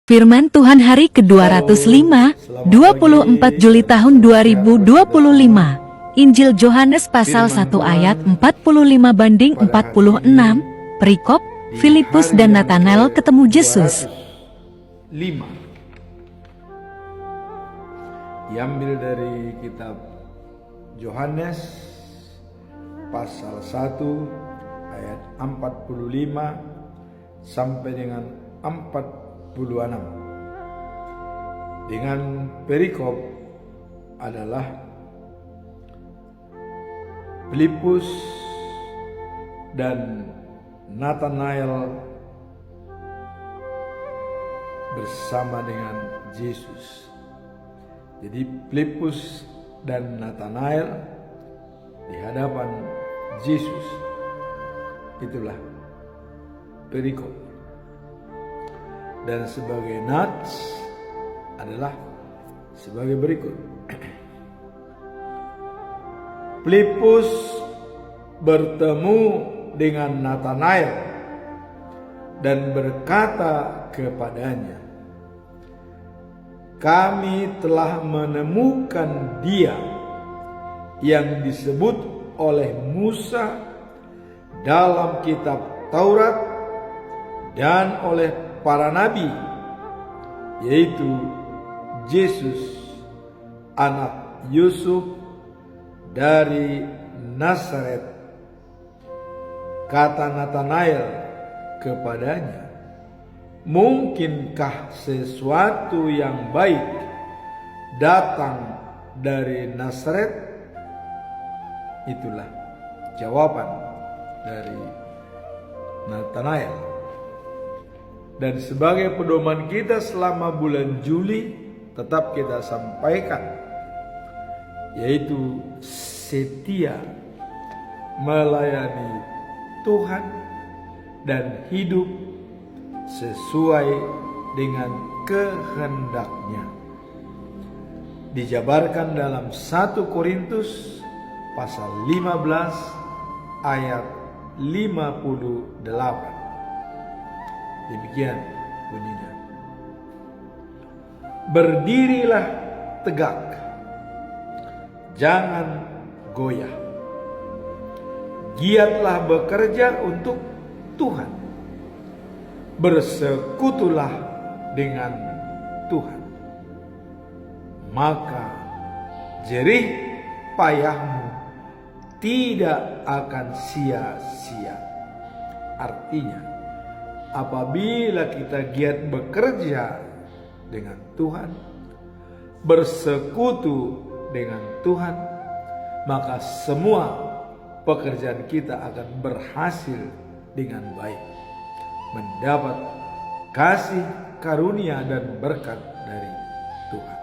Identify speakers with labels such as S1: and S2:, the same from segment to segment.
S1: Firman Tuhan hari ke-205, 24 Juli tahun 2025. Injil Yohanes pasal 1 ayat 45-46, perikop, Filipus dan Natanael ketemu Yesus.
S2: 5 diambil dari kitab Yohanes pasal 1 ayat 45 sampai dengan 46 dengan perikop adalah Filipus dan Natanael bersama dengan Yesus. Jadi Filipus dan Natanael di hadapan Yesus. Itulah perikop. Dan sebagai nats adalah sebagai berikut. Filipus bertemu dengan Natanael dan berkata kepadanya, "Kami telah menemukan Dia yang disebut oleh Musa dalam kitab Taurat dan oleh para nabi, yaitu Yesus, anak Yusuf dari Nazaret." Kata Natanael kepadanya, "Mungkinkah sesuatu yang baik datang dari Nazaret?" Itulah jawaban dari Natanael. Dan sebagai pedoman kita selama bulan Juli tetap kita sampaikan, yaitu setia melayani Tuhan dan hidup sesuai dengan kehendaknya. Dijabarkan dalam 1 Korintus pasal 15 ayat 58. Demikian bunyinya. Berdirilah tegak, jangan goyah. Giatlah bekerja untuk Tuhan. Bersekutulah dengan Tuhan. Maka jerih payahmu tidak akan sia-sia. Artinya, apabila kita giat bekerja dengan Tuhan, bersekutu dengan Tuhan, maka semua pekerjaan kita akan berhasil dengan baik, mendapat kasih karunia dan berkat dari Tuhan.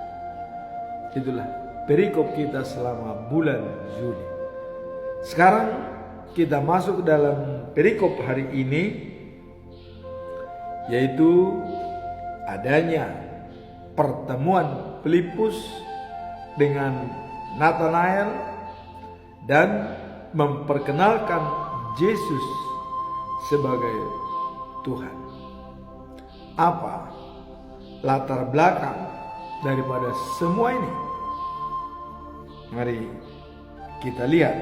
S2: Itulah perikop kita selama bulan Juli. Sekarang kita masuk dalam perikop hari ini, yaitu adanya pertemuan Filipus dengan Natanael dan memperkenalkan Yesus sebagai Tuhan. Apa latar belakang daripada semua ini? Mari kita lihat.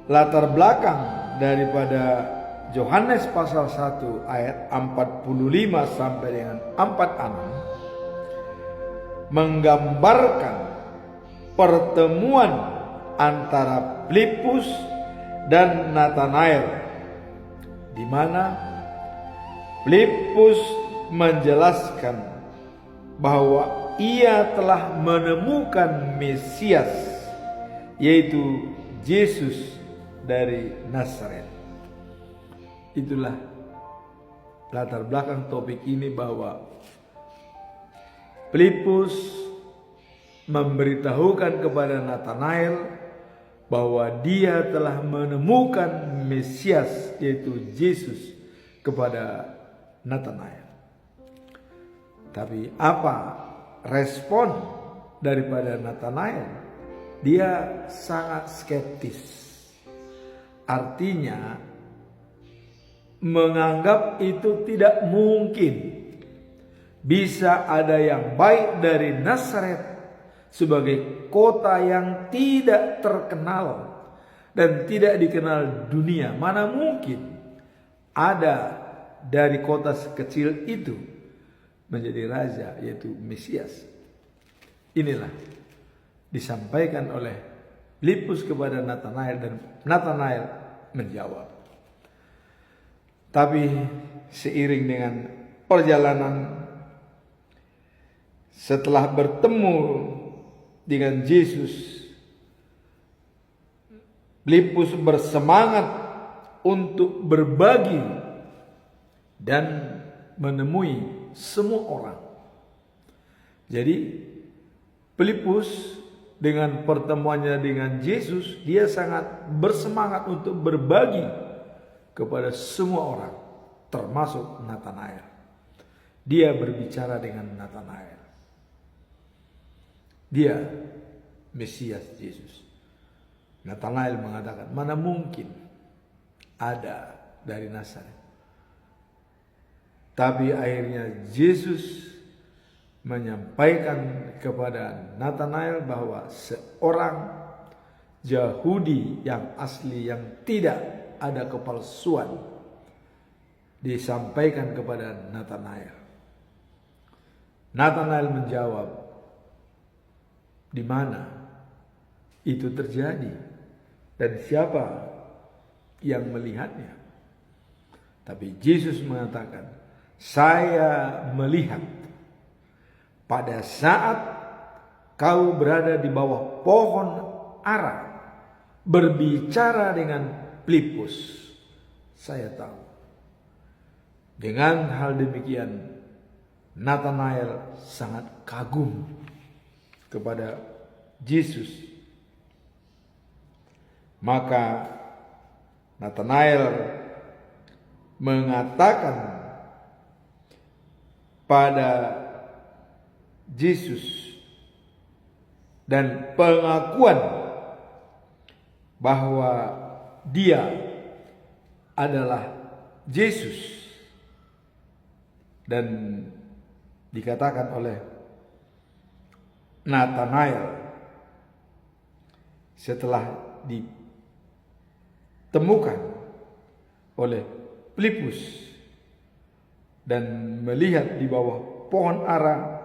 S2: Latar belakang daripada Yohanes pasal 1 ayat 45 sampai dengan 46 menggambarkan pertemuan antara Filipus dan Natanael, di mana Filipus menjelaskan bahwa ia telah menemukan Mesias, yaitu Yesus dari Nazaret. Itulah latar belakang topik ini, bahwa Filipus memberitahukan kepada Natanael bahwa dia telah menemukan Mesias, yaitu Yesus, kepada Natanael. Tapi apa respon daripada Natanael? Dia sangat skeptis. Artinya menganggap itu tidak mungkin bisa ada yang baik dari Nazaret sebagai kota yang tidak terkenal dan tidak dikenal dunia. Mana mungkin ada dari kota sekecil itu menjadi raja, yaitu Mesias. Inilah disampaikan oleh Filipus kepada Natanael, dan Natanael menjawab. Tapi seiring dengan perjalanan, setelah bertemu dengan Yesus, Filipus bersemangat untuk berbagi dan menemui semua orang. Jadi Filipus dengan pertemuannya dengan Yesus, dia sangat bersemangat untuk berbagi kepada semua orang, termasuk Natanael. Dia berbicara dengan Natanael. Dia Mesias Yesus. Natanael mengatakan, mana mungkin ada dari Nazaret. Tapi akhirnya Yesus menyampaikan kepada Natanael bahwa seorang Yahudi yang asli, yang tidak ada kepalsuan, disampaikan kepada Natanael. Natanael menjawab, di mana itu terjadi dan siapa yang melihatnya? Tapi Yesus mengatakan, saya melihat pada saat kau berada di bawah pohon ara berbicara dengan Filipus. Saya tahu. Dengan hal demikian, Natanael sangat kagum kepada Yesus. Maka Natanael mengatakan pada Yesus, dan pengakuan bahwa dia adalah Yesus. Dan dikatakan oleh Natanael, setelah ditemukan oleh Filipus dan melihat di bawah pohon ara,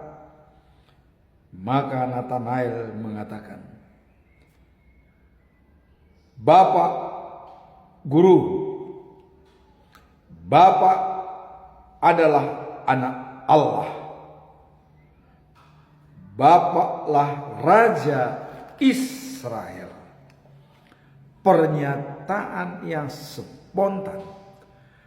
S2: maka Natanael mengatakan, Bapak Guru, Bapak adalah anak Allah. Bapaklah Raja Israel. Pernyataan yang spontan.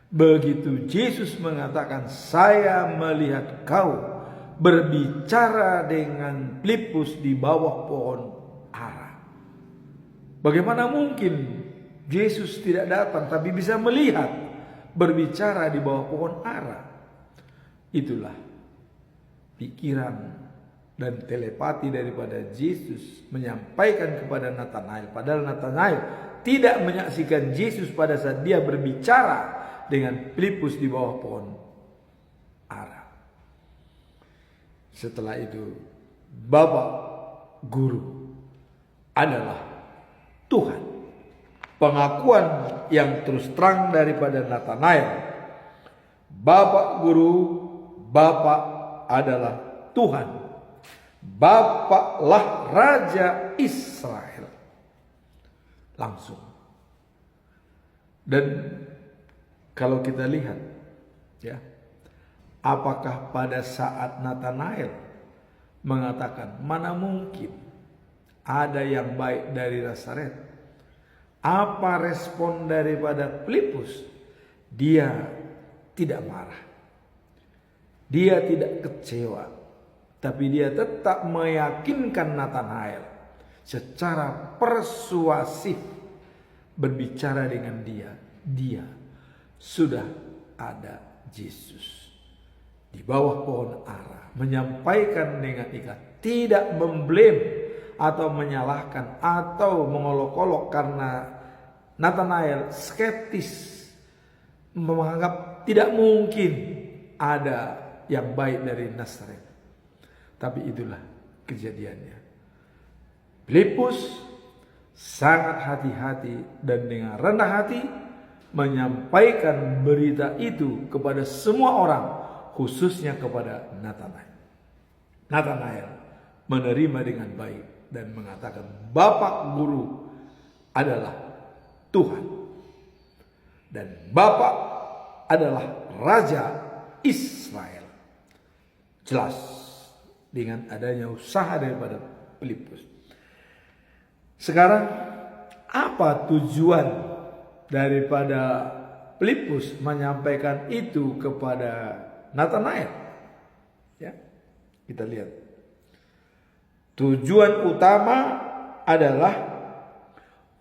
S2: Begitu Yesus mengatakan, saya melihat kau berbicara dengan Filipus di bawah pohon ara. Bagaimana mungkin Yesus tidak datang tapi bisa melihat berbicara di bawah pohon ara? Itulah pikiran dan telepati daripada Yesus menyampaikan kepada Natanael. Padahal Natanael tidak menyaksikan Yesus pada saat dia berbicara dengan Filipus di bawah pohon ara. Setelah itu, Bapak Guru adalah Tuhan. Pengakuan yang terus terang daripada Natanael. Bapak Guru, Bapak adalah Tuhan. Bapaklah Raja Israel. Langsung. Dan kalau kita lihat, ya, apakah pada saat Natanael mengatakan, mana mungkin ada yang baik dari Nazaret? Apa respon daripada Filipus? Dia tidak marah. Dia tidak kecewa. Tapi dia tetap meyakinkan Natanael secara persuasif berbicara dengan dia. Dia sudah ada Yesus di bawah pohon ara, menyampaikan dengan ikat, tidak memblame atau menyalahkan atau mengolok-olok karena Natanael skeptis menganggap tidak mungkin ada yang baik dari Nazaret. Tapi itulah kejadiannya. Filipus sangat hati-hati dan dengan rendah hati menyampaikan berita itu kepada semua orang, khususnya kepada Natanael. Natanael menerima dengan baik dan mengatakan, Bapak Guru adalah Tuhan dan Bapak adalah Raja Israel. Jelas dengan adanya usaha daripada Filipus. Sekarang apa tujuan daripada Filipus menyampaikan itu kepada Natanael? Ya, kita lihat. Tujuan utama adalah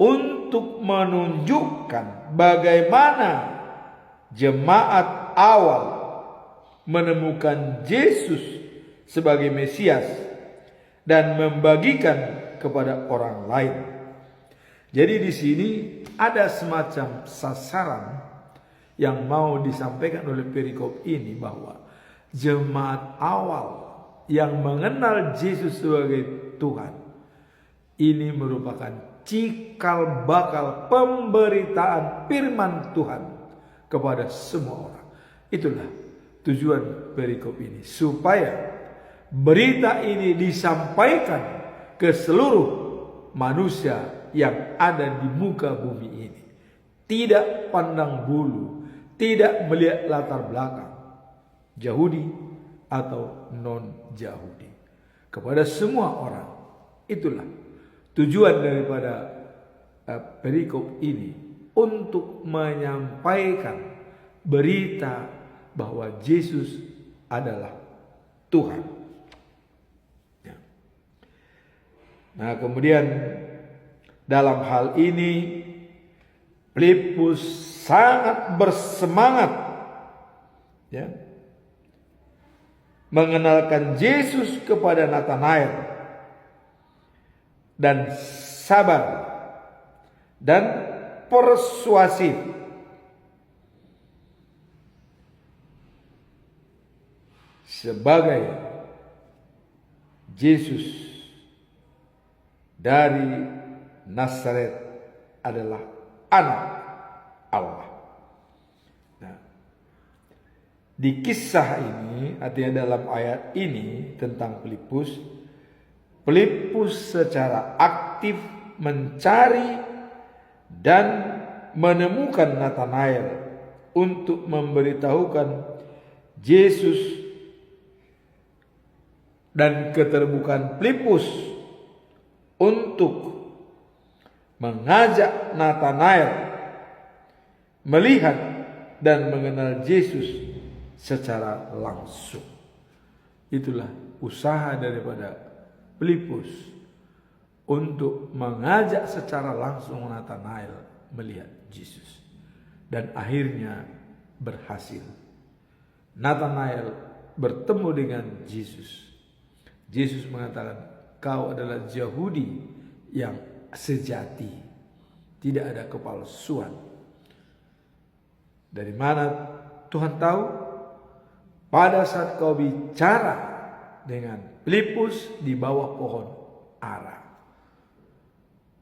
S2: untuk menunjukkan bagaimana jemaat awal menemukan Yesus sebagai Mesias dan membagikan kepada orang lain. Jadi di sini ada semacam sasaran yang mau disampaikan oleh perikop ini, bahwa jemaat awal yang mengenal Yesus sebagai Tuhan ini merupakan cikal bakal pemberitaan firman Tuhan kepada semua orang. Itulah tujuan perikop ini, supaya berita ini disampaikan ke seluruh manusia yang ada di muka bumi ini. Tidak pandang bulu, tidak melihat latar belakang, Yahudi atau non-Yahudi. Kepada semua orang. Itulah tujuan daripada perikop ini, untuk menyampaikan berita bahwa Yesus adalah Tuhan. Nah, kemudian dalam hal ini Filipus sangat bersemangat, ya, mengenalkan Yesus kepada Natanael, dan sabar dan persuasif sebagai Yesus dari Nazaret adalah anak Allah. Nah, di kisah ini, artinya dalam ayat ini tentang Filipus secara aktif mencari dan menemukan Natanael untuk memberitahukan Yesus, dan keterbukaan Filipus untuk mengajak Natanael melihat dan mengenal Yesus secara langsung. Itulah usaha daripada Filipus untuk mengajak secara langsung Natanael melihat Yesus, dan akhirnya berhasil. Natanael bertemu dengan Yesus. Yesus mengatakan, kau adalah Yahudi yang sejati, tidak ada kepalsuan. Dari mana Tuhan tahu? Pada saat kau bicara dengan Filipus di bawah pohon ara.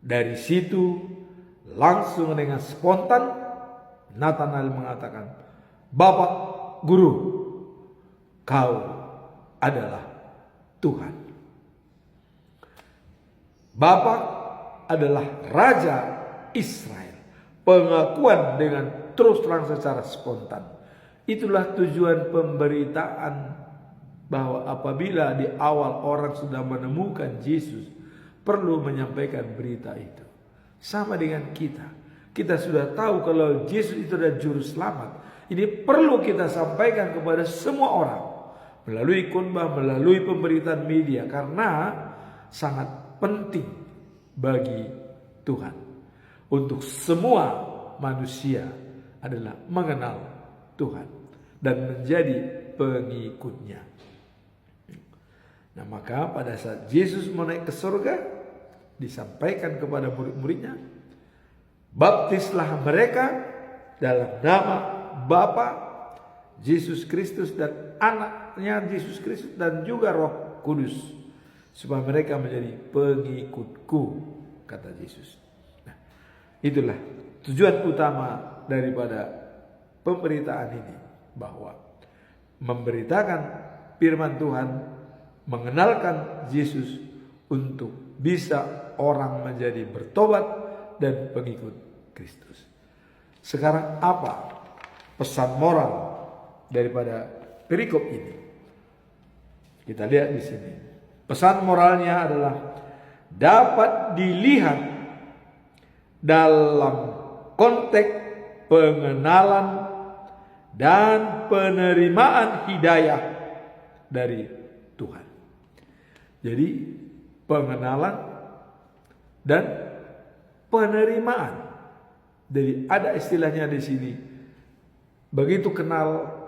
S2: Dari situ langsung dengan spontan Natanael mengatakan, Bapak Guru, kau adalah Tuhan. Bapak adalah Raja Israel. Pengakuan dengan terus terang secara spontan. Itulah tujuan pemberitaan, bahwa apabila di awal orang sudah menemukan Yesus, perlu menyampaikan berita itu. Sama dengan kita. Kita sudah tahu kalau Yesus itu adalah juru selamat. Ini perlu kita sampaikan kepada semua orang. Melalui khotbah, melalui pemberitaan media. Karena sangat penting bagi Tuhan untuk semua manusia adalah mengenal Tuhan dan menjadi pengikutnya. Nah, maka pada saat Yesus mau naik ke surga, disampaikan kepada murid-muridnya, baptislah mereka dalam nama Bapa, Yesus Kristus dan anaknya Yesus Kristus dan juga Roh Kudus, supaya mereka menjadi pengikutku, kata Yesus. Nah, itulah tujuan utama daripada pemberitaan ini, bahwa memberitakan firman Tuhan, mengenalkan Yesus untuk bisa orang menjadi bertobat dan pengikut Kristus. Sekarang apa pesan moral daripada perikop ini? Kita lihat di sini. Pesan moralnya adalah dapat dilihat dalam konteks pengenalan dan penerimaan hidayah dari Tuhan. Jadi pengenalan dan penerimaan. Jadi ada istilahnya di sini. Begitu kenal,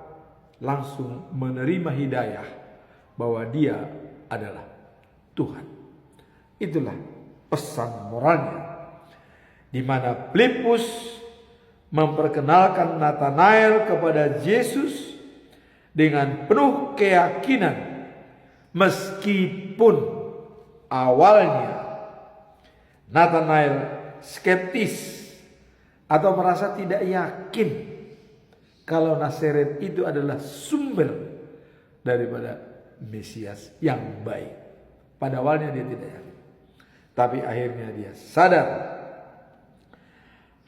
S2: langsung menerima hidayah bahwa Dia adalah Tuhan. Itulah pesan moralnya, di mana Filipus memperkenalkan Nathanael kepada Yesus dengan penuh keyakinan, meskipun awalnya Nathanael skeptis atau merasa tidak yakin kalau Nazaret itu adalah sumber daripada Mesias yang baik. Pada awalnya dia tidak yakin, tapi akhirnya dia sadar.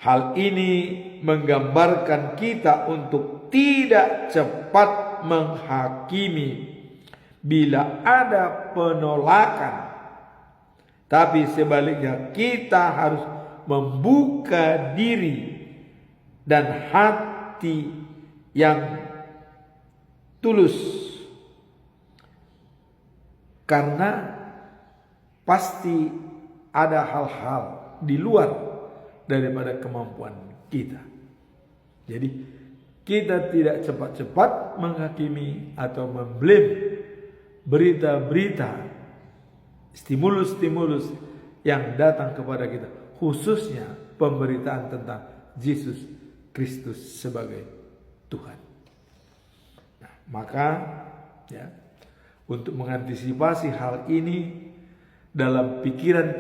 S2: Hal ini menggambarkan kita untuk tidak cepat menghakimi bila ada penolakan, tapi sebaliknya kita harus membuka diri dan hati yang tulus, karena pasti ada hal-hal di luar daripada kemampuan kita. Jadi kita tidak cepat-cepat menghakimi atau memblame berita-berita, stimulus-stimulus yang datang kepada kita, khususnya pemberitaan tentang Yesus Kristus sebagai Tuhan. Nah, maka ya, untuk mengantisipasi hal ini dalam pikiran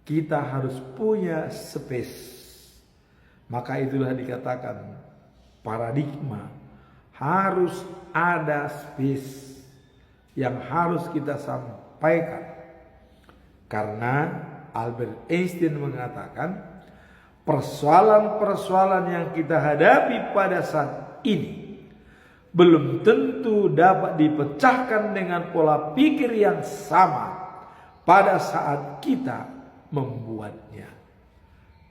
S2: kita harus punya space. Maka itulah dikatakan paradigma, harus ada space yang harus kita sampaikan. Karena Albert Einstein mengatakan persoalan-persoalan yang kita hadapi pada saat ini belum tentu dapat dipecahkan dengan pola pikir yang sama pada saat kita membuatnya.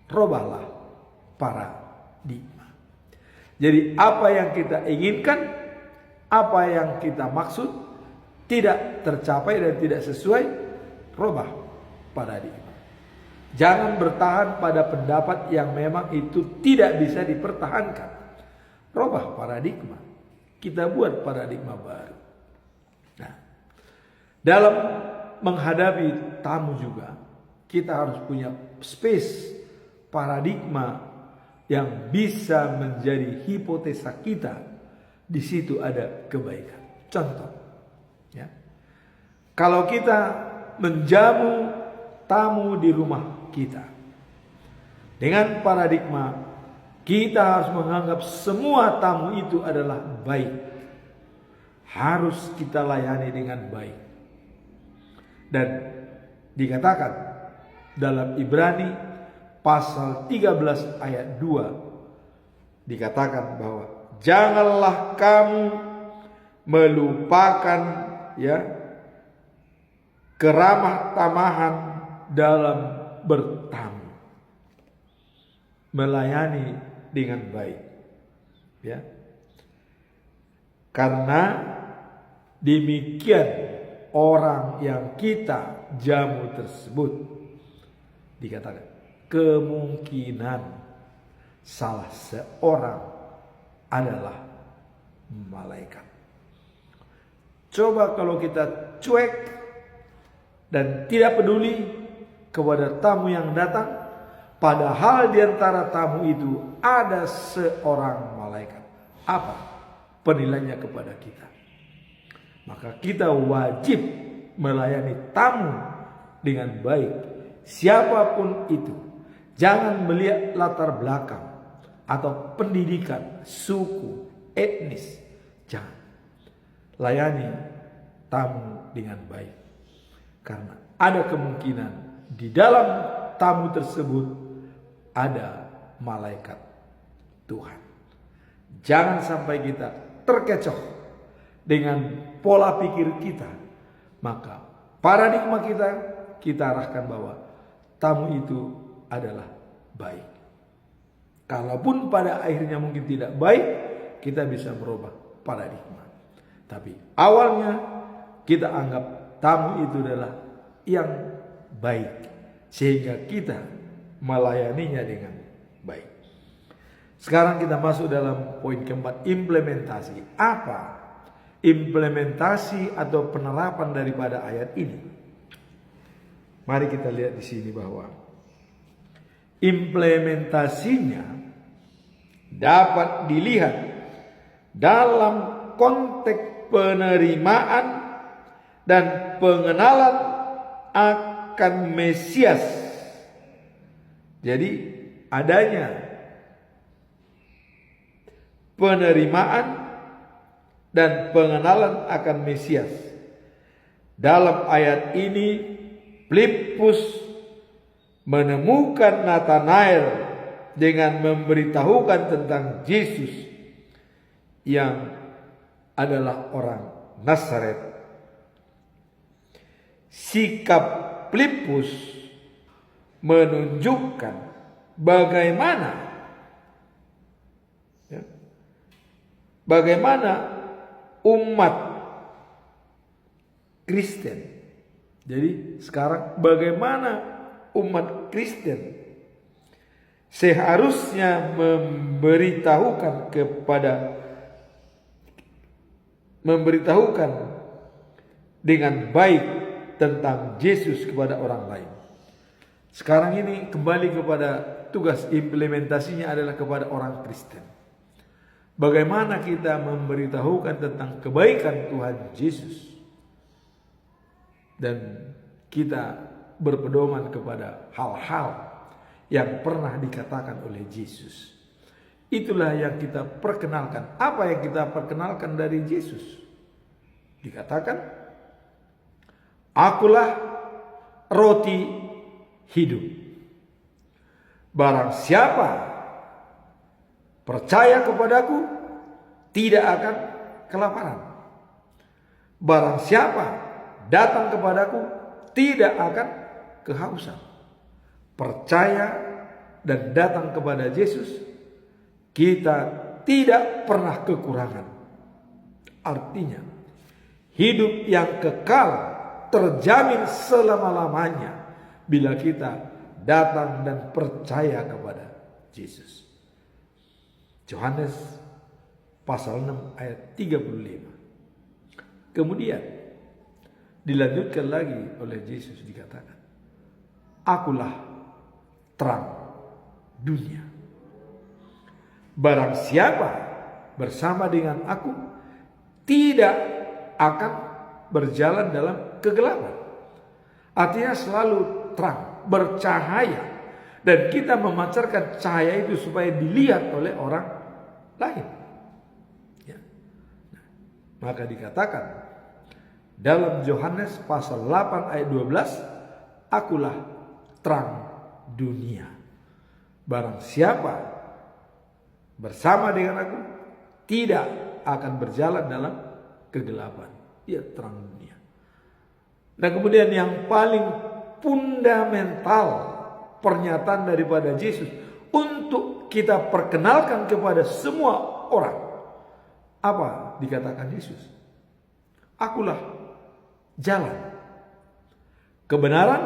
S2: Robahlah paradigma. Jadi apa yang kita inginkan, apa yang kita maksud tidak tercapai dan tidak sesuai, robah paradigma. Jangan bertahan pada pendapat yang memang itu tidak bisa dipertahankan. Robah paradigma. Kita buat paradigma baru. Nah, dalam menghadapi tamu juga, kita harus punya space paradigma yang bisa menjadi hipotesa kita. Di situ ada kebaikan. Contoh, ya, kalau kita menjamu tamu di rumah kita dengan paradigma kita harus menganggap semua tamu itu adalah baik, harus kita layani dengan baik. Dan dikatakan dalam Ibrani pasal 13 ayat 2 dikatakan bahwa janganlah kamu melupakan ya keramah tamahan dalam bertamu, melayani dengan baik, ya. Karena demikian orang yang kita jamu tersebut, dikatakan kemungkinan salah seorang adalah malaikat. Coba kalau kita cuek dan tidak peduli kepada tamu yang datang, Padahal di antara tamu itu ada seorang malaikat. Apa penilaiannya kepada kita? Maka kita wajib melayani tamu dengan baik. Siapapun itu. Jangan melihat latar belakang atau pendidikan, suku, etnis. Jangan. Layani tamu dengan baik. Karena ada kemungkinan di dalam tamu tersebut ada malaikat Tuhan. Jangan sampai kita terkecoh dengan pola pikir kita. Maka paradigma kita arahkan bahwa tamu itu adalah baik. Kalaupun pada akhirnya mungkin tidak baik, kita bisa merubah paradigma. Tapi awalnya kita anggap tamu itu adalah yang baik, sehingga kita melayaninya dengan baik. Sekarang kita masuk dalam poin keempat, implementasi. Apa implementasi atau penerapan daripada ayat ini? Mari kita lihat di sini bahwa implementasinya dapat dilihat dalam konteks penerimaan dan pengenalan akan Mesias. Jadi adanya penerimaan dan pengenalan akan Mesias. Dalam ayat ini Filipus menemukan Nathanael dengan memberitahukan tentang Yesus yang adalah orang Nazaret. Sikap Filipus menunjukkan bagaimana umat Kristen. Jadi sekarang bagaimana umat Kristen seharusnya memberitahukan dengan baik tentang Yesus kepada orang lain. Sekarang ini kembali kepada tugas implementasinya adalah kepada orang Kristen. Bagaimana kita memberitahukan tentang kebaikan Tuhan Yesus. Dan kita berpedoman kepada hal-hal yang pernah dikatakan oleh Yesus. Itulah yang kita perkenalkan. Apa yang kita perkenalkan dari Yesus? Dikatakan, akulah roti hidup. Barang siapa percaya kepadaku tidak akan kelaparan. Barang siapa datang kepadaku tidak akan kehausan. Percaya dan datang kepada Yesus, kita tidak pernah kekurangan. Artinya, hidup yang kekal terjamin selama-lamanya bila kita datang dan percaya kepada Yesus. Yohanes pasal 6 ayat 35. Kemudian dilanjutkan lagi oleh Yesus, dikatakan, akulah terang dunia. Barang siapa bersama dengan aku tidak akan berjalan dalam kegelapan. Artinya selalu terang, bercahaya. Dan kita memancarkan cahaya itu supaya dilihat oleh orang lain. Ya. Nah, maka dikatakan dalam Yohanes pasal 8 ayat 12, akulah terang dunia. Barang siapa bersama dengan aku tidak akan berjalan dalam kegelapan. Dia terang dunia. Dan kemudian yang paling fundamental pernyataan daripada Yesus untuk kita perkenalkan kepada semua orang. Apa dikatakan Yesus? Akulah jalan, kebenaran,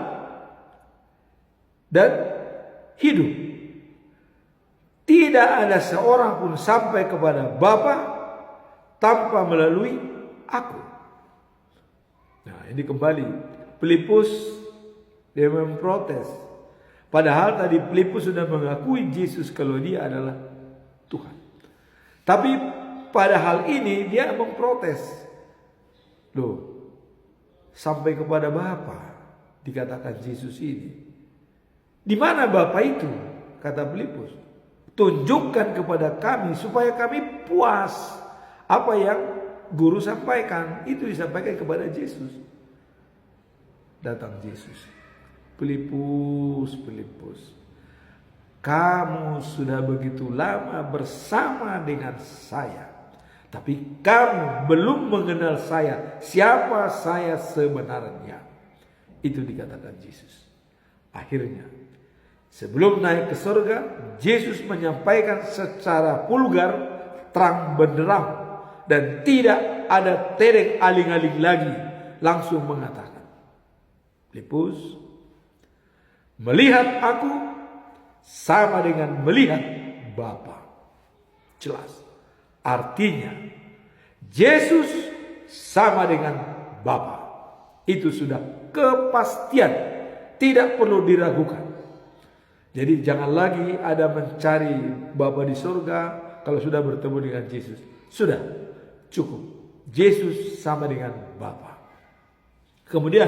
S2: dan hidup. Tidak ada seorang pun sampai kepada Bapa tanpa melalui aku. Nah, ini kembali Filipus dia memprotes. Padahal tadi Filipus sudah mengakui Yesus kalau dia adalah Tuhan. Tapi pada hal ini dia memprotes. Loh, sampai kepada Bapa dikatakan Yesus ini. Di mana Bapa itu? Kata Filipus. Tunjukkan kepada kami supaya kami puas. Apa yang guru sampaikan itu disampaikan kepada Yesus. Datang Yesus. Filipus, kamu sudah begitu lama bersama dengan saya, tapi kamu belum mengenal saya, siapa saya sebenarnya. Itu dikatakan Yesus. Akhirnya, sebelum naik ke surga, Yesus menyampaikan secara vulgar, terang benderang, dan tidak ada tereng aling-aling lagi. Langsung mengatakan, Filipus, melihat aku sama dengan melihat Bapa. Jelas. Artinya, Yesus sama dengan Bapa. Itu sudah kepastian. Tidak perlu diragukan. Jadi jangan lagi ada mencari Bapa di surga kalau sudah bertemu dengan Yesus. Sudah cukup. Yesus sama dengan Bapa. Kemudian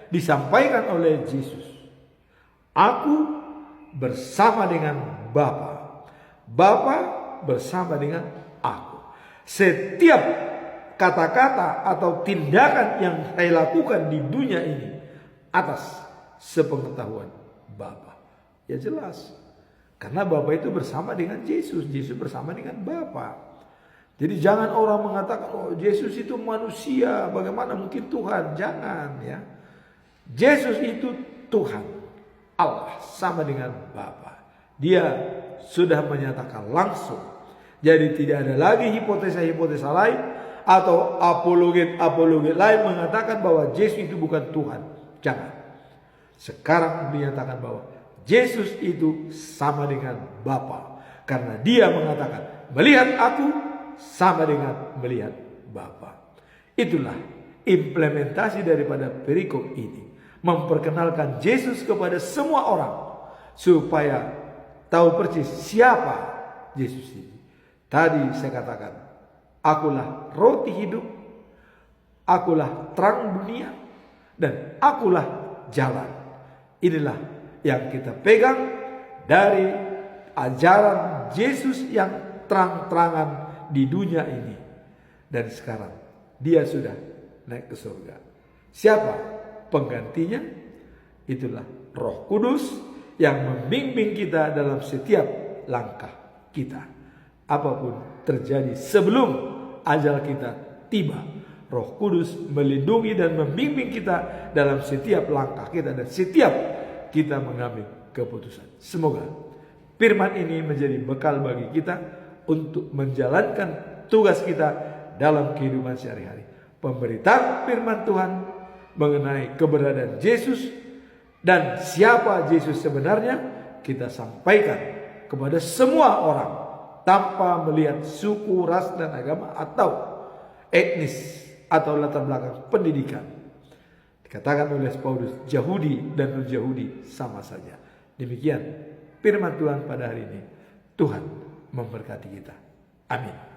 S2: disampaikan oleh Yesus, aku bersama dengan Bapa. Bapa bersama dengan aku. Setiap kata-kata atau tindakan yang saya lakukan di dunia ini atas sepengetahuan Bapa. Ya jelas. Karena Bapa itu bersama dengan Yesus. Yesus bersama dengan Bapa. Jadi jangan orang mengatakan, oh Yesus itu manusia, bagaimana mungkin Tuhan. Jangan ya. Yesus itu Tuhan. Allah sama dengan Bapa. Dia sudah menyatakan langsung. Jadi tidak ada lagi hipotesa-hipotesa lain atau apologet lain mengatakan bahwa Yesus itu bukan Tuhan. Jangan. Sekarang dinyatakan bahwa Yesus itu sama dengan Bapa. Karena dia mengatakan, melihat aku sama dengan melihat Bapa. Itulah implementasi daripada perikop ini. Memperkenalkan Yesus kepada semua orang supaya tahu persis siapa Yesus ini. Tadi saya katakan, akulah roti hidup, akulah terang dunia, dan akulah jalan. Inilah yang kita pegang dari ajaran Yesus yang terang-terangan di dunia ini. Dan sekarang dia sudah naik ke surga. Siapa penggantinya? Itulah Roh Kudus yang membimbing kita dalam setiap langkah kita. Apapun terjadi sebelum ajal kita tiba, Roh Kudus melindungi dan membimbing kita dalam setiap langkah kita dan setiap kita mengambil keputusan. Semoga firman ini menjadi bekal bagi kita untuk menjalankan tugas kita dalam kehidupan sehari-hari. Pemberitaan firman Tuhan mengenai keberadaan Yesus dan siapa Yesus sebenarnya kita sampaikan kepada semua orang tanpa melihat suku, ras dan agama atau etnis atau latar belakang pendidikan. Dikatakan oleh Paulus, Yahudi dan non-Yahudi sama saja. Demikian firman Tuhan pada hari ini. Tuhan memberkati kita. Amin.